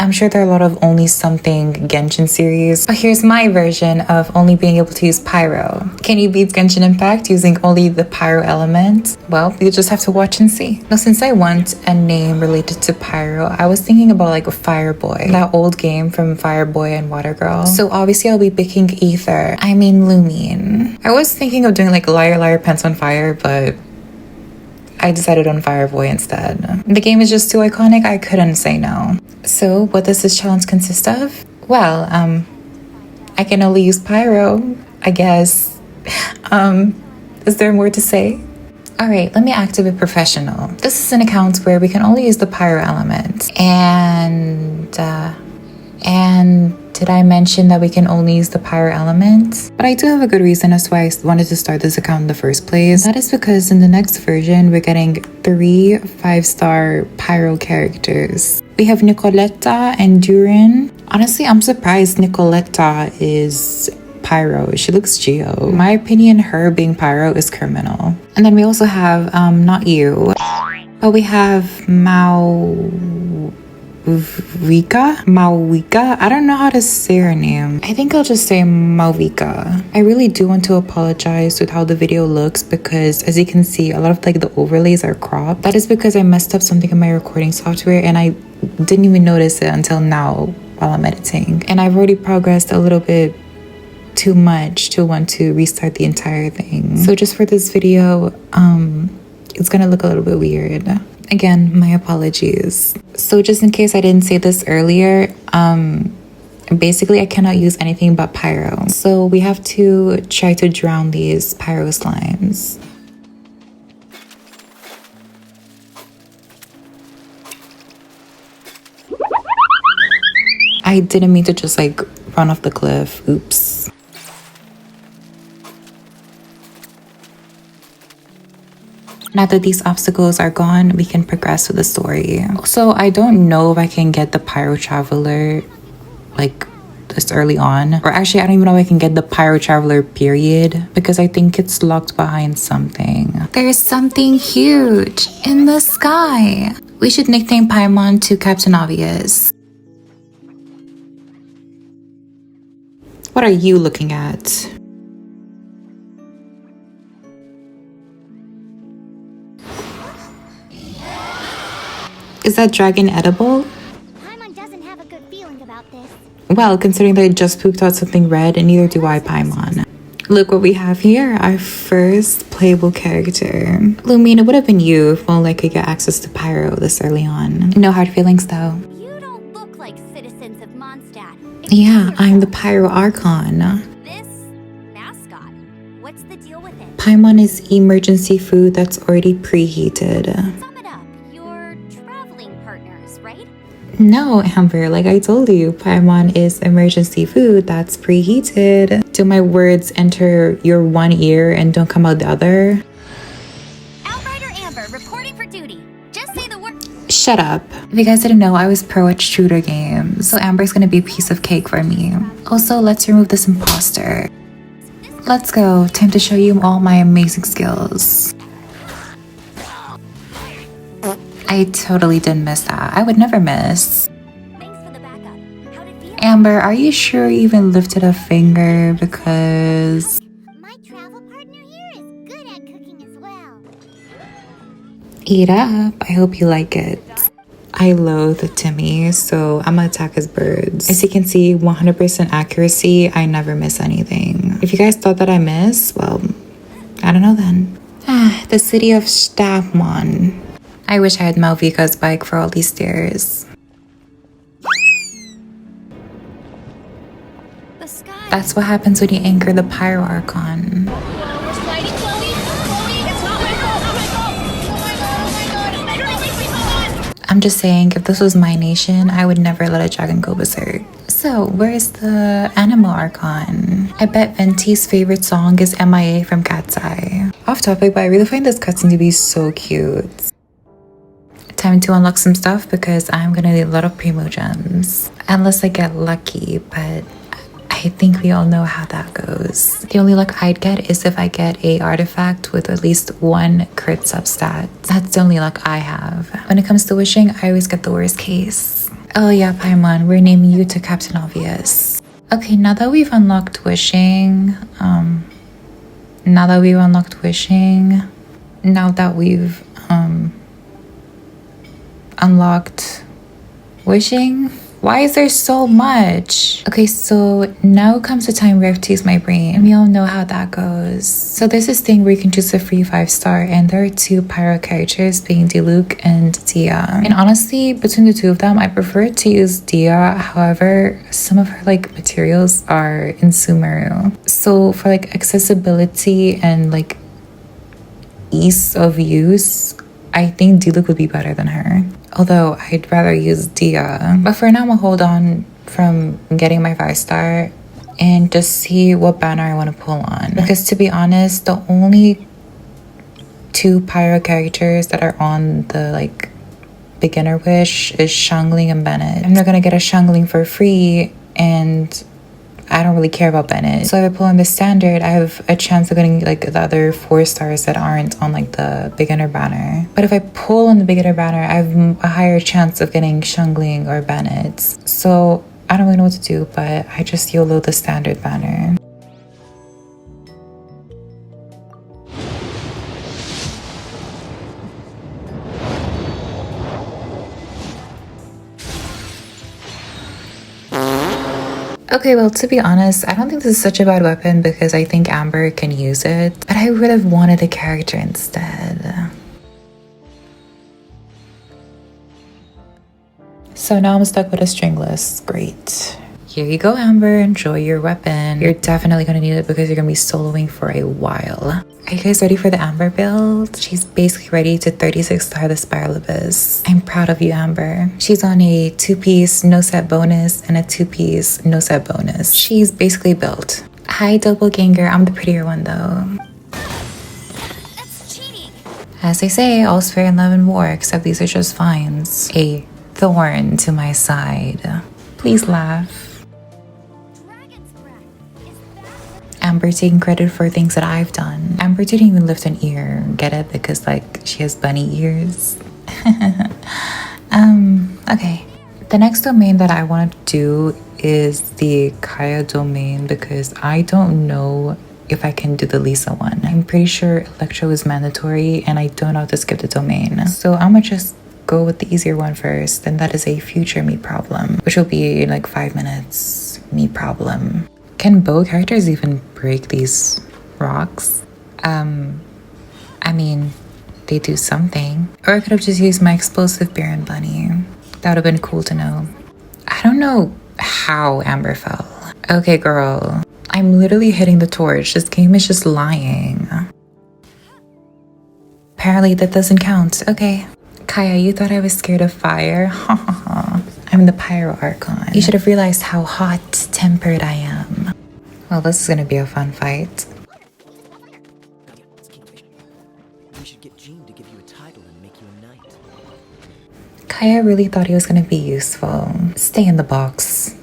I'm sure there are a lot of only something Genshin series, but here's my version of only being able to use Pyro. Can you beat Genshin Impact using only the Pyro element? Well, you just have to watch and see. Now, since I want a name related to Pyro, I was thinking about like a Fireboy, that old game from Fireboy and Water Girl. So obviously I'll be picking Lumine. I was thinking of doing like Liar Liar Pants on Fire, but I decided on Fireboy instead. The game is just too iconic, I couldn't say no. So what does this challenge consist of? Well, I can only use Pyro, I guess. Is there more to say? Alright, let me act a bit professional. This is an account where we can only use the Pyro element. And did I mention that we can only use the Pyro element? But I do have a good reason as to why I wanted to start this account in the first place. That is because in the next version, we're getting 3 5-star Pyro characters. We have Nicoletta and Durin. Honestly, I'm surprised Nicoletta is Pyro. She looks Geo. In my opinion, her being Pyro is criminal. And then we also have, not you, but we have Mauwika. I don't know how to say her name. I think I'll just say Mauwika. I really do want to apologize with how the video looks because as you can see, a lot of like the overlays are cropped. That is because I messed up something in my recording software and I didn't even notice it until now while I'm editing. And I've already progressed a little bit too much to want to restart the entire thing. So just for this video, it's gonna look a little bit weird. Again, my apologies. So just in case I didn't say this earlier, basically I cannot use anything but Pyro. So we have to try to drown these Pyro slimes. I didn't mean to just like run off the cliff. Oops. Now that these obstacles are gone, we can progress with the story. So I don't know if I can get the Pyro Traveler like this early on. Or actually, I don't even know if I can get the Pyro Traveler period because I think it's locked behind something. There's something huge in the sky. We should nickname Paimon to Captain Obvious. What are you looking at? Is that dragon edible? Paimon doesn't have a good feeling about this. Well, considering that it just pooped out something red, and neither do I, Paimon. Look what we have here, our first playable character. Lumine, it would have been you if only I could get access to Pyro this early on. No hard feelings though. You don't look like citizens of Mondstadt. Yeah, I'm the Pyro Archon. This mascot, what's the deal with it? Paimon is emergency food that's already preheated. Sum it up, you're traveling partners, right? No, Amber, like I told you, Paimon is emergency food that's preheated. Do my words enter your one ear and don't come out the other? Outrider Amber, reporting for duty. Just say the word. Shut up. If you guys didn't know, I was pro at shooter games, so Amber's gonna be a piece of cake for me. Also, let's remove this imposter. Let's go. Time to show you all my amazing skills. I totally didn't miss that. I would never miss. Thanks for the backup. How'd it feel? Amber, are you sure you even lifted a finger? Because My travel partner here is good at cooking as well. eat up. I hope you like it. I loathe Timmy, so I'm gonna attack his birds. As you can see, 100% accuracy. I never miss anything. If you guys thought that I miss, well, I don't know then. The city of Stavmon. I wish I had Malvika's bike for all these stairs. The sky. That's what happens when you anchor the Pyro Archon. We're sliding, Chloe. Chloe, it's not my fault. Not my fault. Oh my god. Oh my god. I don't think we saw. I'm just saying, if this was my nation, I would never let a dragon go berserk. So, where's the Animal Archon? I bet Venti's favorite song is MIA from Cat's Eye. Off topic, but I really find this cutscene to be so cute. Time to unlock some stuff because I'm gonna need a lot of primo gems. Unless I get lucky, but I think we all know how that goes. The only luck I'd get is if I get a artifact with at least 1 crit substat. That's the only luck I have. When it comes to wishing, I always get the worst case. Oh yeah, Paimon, we're naming you to Captain Obvious. Okay, now that we've unlocked wishing, now that we've unlocked wishing. Why is there so much? Okay, so now comes the time where I have to use my brain. And we all know how that goes. So there's this thing where you can choose a free 5-star, and there are 2 Pyro characters, being Diluc and Dia. And honestly, between the 2 of them, I prefer to use Dia. However, some of her like materials are in Sumeru. So for like accessibility and like ease of use, I think Diluc would be better than her. Although I'd rather use Dia. But for now, I'm gonna hold on from getting my 5-star and just see what banner I want to pull on. Because to be honest, the only 2 Pyro characters that are on the like beginner wish is Xiangling and Bennett. I'm not gonna get a Xiangling for free, and I don't really care about Bennett. So if I pull on the standard, I have a chance of getting like the other 4 stars that aren't on like the beginner banner. But if I pull on the beginner banner, I have a higher chance of getting Xiangling or Bennett. So I don't really know what to do, but I just YOLO the standard banner. Okay, well, to be honest, I don't think this is such a bad weapon because I think Amber can use it, but I would have wanted a character instead. So now I'm stuck with a stringless. Great. Here you go, Amber. Enjoy your weapon. You're definitely going to need it because you're going to be soloing for a while. Are you guys ready for the Amber build? She's basically ready to 36-star the Spiral Abyss. I'm proud of you, Amber. She's on a 2-piece no-set bonus and a 2-piece no-set bonus. She's basically built. Hi, Doppelganger. I'm the prettier one, though. That's cheating. As they say, all's fair in love and war, except these are just vines. A thorn to my side. Please laugh. Amber taking credit for things that I've done. Amber didn't even lift an ear. Get it? Because like she has bunny ears. Okay. The next domain that I want to do is the Kaya domain because I don't know if I can do the Lisa one. I'm pretty sure Electro is mandatory and I don't know how to skip the domain. So I'm gonna just go with the easier one first, and that is a future me problem, which will be in like 5 minutes. Me problem. Can bow characters even break these rocks? I mean, they do something. Or I could have just used my explosive Baron Bunny. That would have been cool to know. I don't know how Amber fell. Okay, girl. I'm literally hitting the torch. This game is just lying. Apparently that doesn't count. Okay. Kaya, you thought I was scared of fire? I'm the Pyro Archon. You should have realized how hot-tempered I am. Well, this is gonna be a fun fight. We should get Jean to give you a title and make you a knight. Kaya really thought he was gonna be useful. Stay in the box.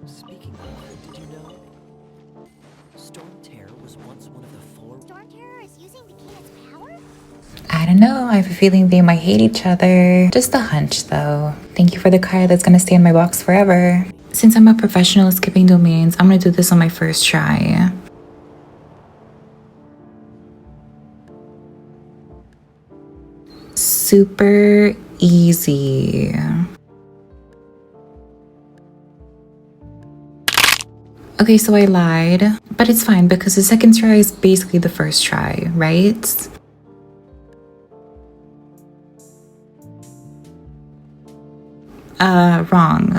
Speaking of, did you know Storm Terror was once one of the 4? Storm Terror is using the cannon's power? I don't know, I have a feeling they might hate each other. Just a hunch though. Thank you for the Kaya that's gonna stay in my box forever. Since I'm a professional at skipping domains, I'm gonna do this on my first try. Super easy. Okay, so I lied, but it's fine because the second try is basically the first try, right? Wrong.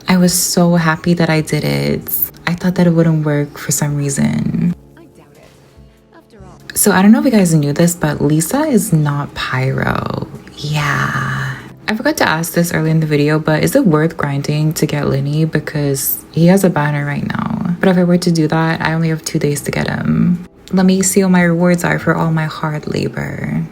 I was so happy that I did it. I thought that it wouldn't work for some reason. I doubt it. After all, So I don't know if you guys knew this, but Lisa is not Pyro. Yeah. I forgot to ask this early in the video, but is it worth grinding to get Linny? Because he has a banner right now. But if I were to do that, I only have 2 days to get him. Let me see what my rewards are for all my hard labor.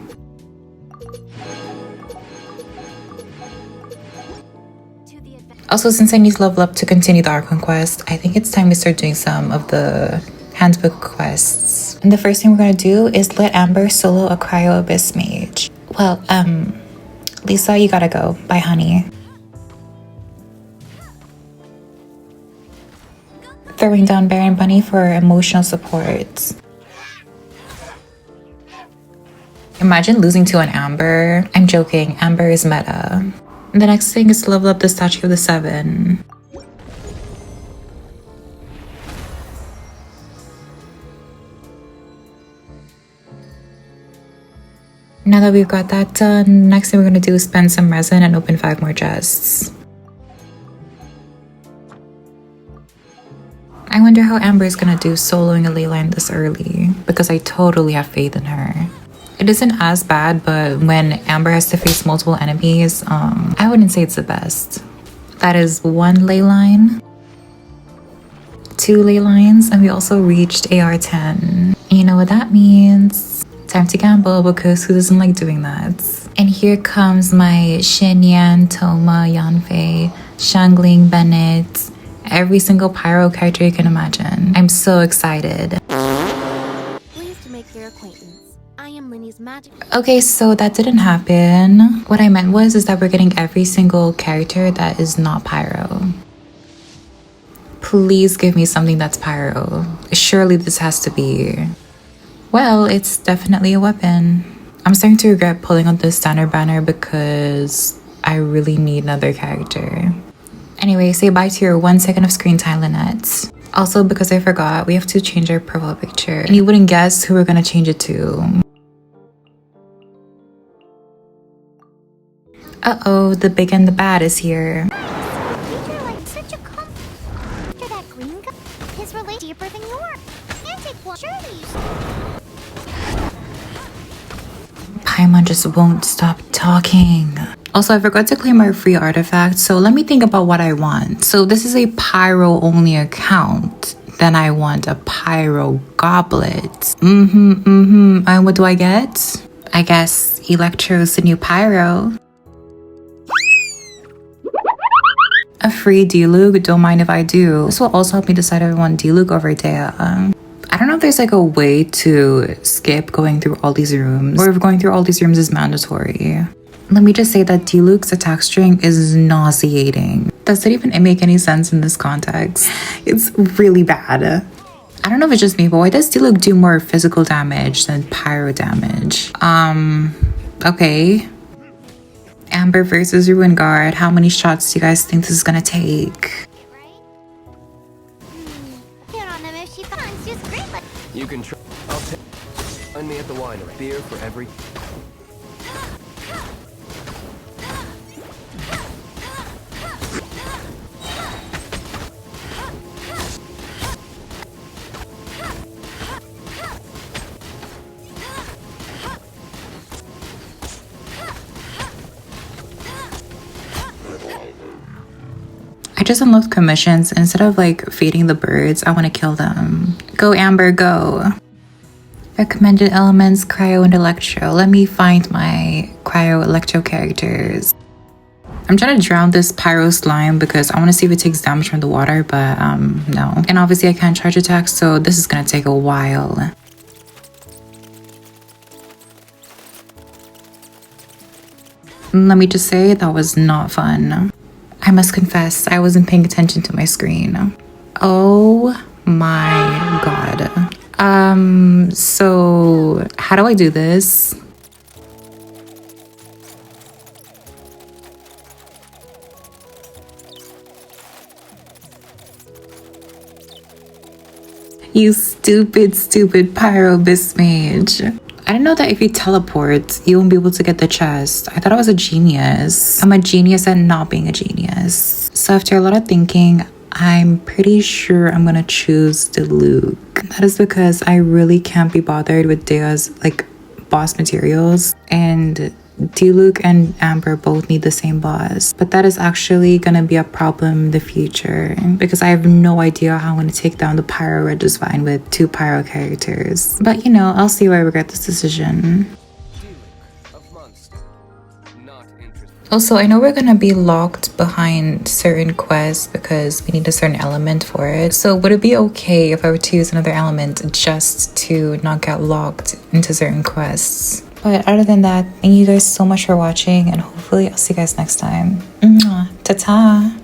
Also, since I need to level up to continue the Archon quest, I think it's time we start doing some of the handbook quests. And the first thing we're gonna do is let Amber solo a Cryo Abyss Mage. Well, Lisa, you gotta go. Bye, honey. Throwing down Baron Bunny for emotional support. Imagine losing to an Amber. I'm joking, Amber is meta. And the next thing is to level up the Statue of the Seven. Now that we've got that done, next thing we're gonna do is spend some resin and open 5 more chests. I wonder how Amber is gonna do soloing a ley line this early, because I totally have faith in her. It isn't as bad, but when Amber has to face multiple enemies, I wouldn't say it's the best. That is 1 ley line, 2 ley lines, and we also reached AR10. You know what that means? Time to gamble, because who doesn't like doing that? And here comes my Xinyan, Toma, Yanfei, Shangling, Bennett, every single Pyro character you can imagine. I'm so excited. Pleased to make your acquaintance. I am Linny's magic. Okay, so that didn't happen. What I meant is that we're getting every single character that is not Pyro. Please give me something that's Pyro. Surely this has to be. Well, it's definitely a weapon. I'm starting to regret pulling out the standard banner because I really need another character. Anyway, say bye to your 1 second of screen time, Lynette. Also, because I forgot, we have to change our profile picture. And you wouldn't guess who we're gonna change it to. Uh-oh, the big and the bad is here. You're like such a after that green guy. His relate deeper than yours. Can't take one. Surely you. Paimon just won't stop talking. Also, I forgot to claim our free artifact, so let me think about what I want. So this is a Pyro only account. Then I want a Pyro goblet. And what do I get? I guess Electro's the new Pyro. A free Diluc, don't mind if I do. This will also help me decide if I want Diluc over Dea. I don't know if there's like a way to skip going through all these rooms, or if going through all these rooms is mandatory. Let me just say that Diluc's attack string is nauseating. Does it even make any sense in this context? It's really bad. I don't know if it's just me, but why does Diluc do more physical damage than pyro damage? Okay. Amber versus Ruin Guard. How many shots do you guys think this is gonna take? You can try. I'll take. Find me at the winery. Beer for every. I just unlocked commissions. Instead of like feeding the birds, I want to kill them. Go Amber, go. Recommended elements, Cryo and Electro. Let me find my Cryo Electro characters. I'm trying to drown this Pyro slime because I want to see if it takes damage from the water, but no. And obviously I can't charge attacks, so this is gonna take a while. Let me just say, that was not fun. I must confess, I wasn't paying attention to my screen. Oh my god. So how do I do this? You stupid Pyro Abyss Mage. I didn't know that if you teleport, you won't be able to get the chest. I thought I was a genius. I'm a genius at not being a genius. So after a lot of thinking, I'm pretty sure I'm gonna choose Diluc. That is because I really can't be bothered with Dea's like boss materials, and Diluc and Amber both need the same boss. But that is actually gonna be a problem in the future because I have no idea how I'm gonna take down the Pyro Regisvine with 2 Pyro characters. But you know, I'll see why I regret this decision. Also, I know we're gonna be locked behind certain quests because we need a certain element for it. So would it be okay if I were to use another element just to not get locked into certain quests? But other than that, thank you guys so much for watching, and hopefully I'll see you guys next time. Mwah. Ta-ta!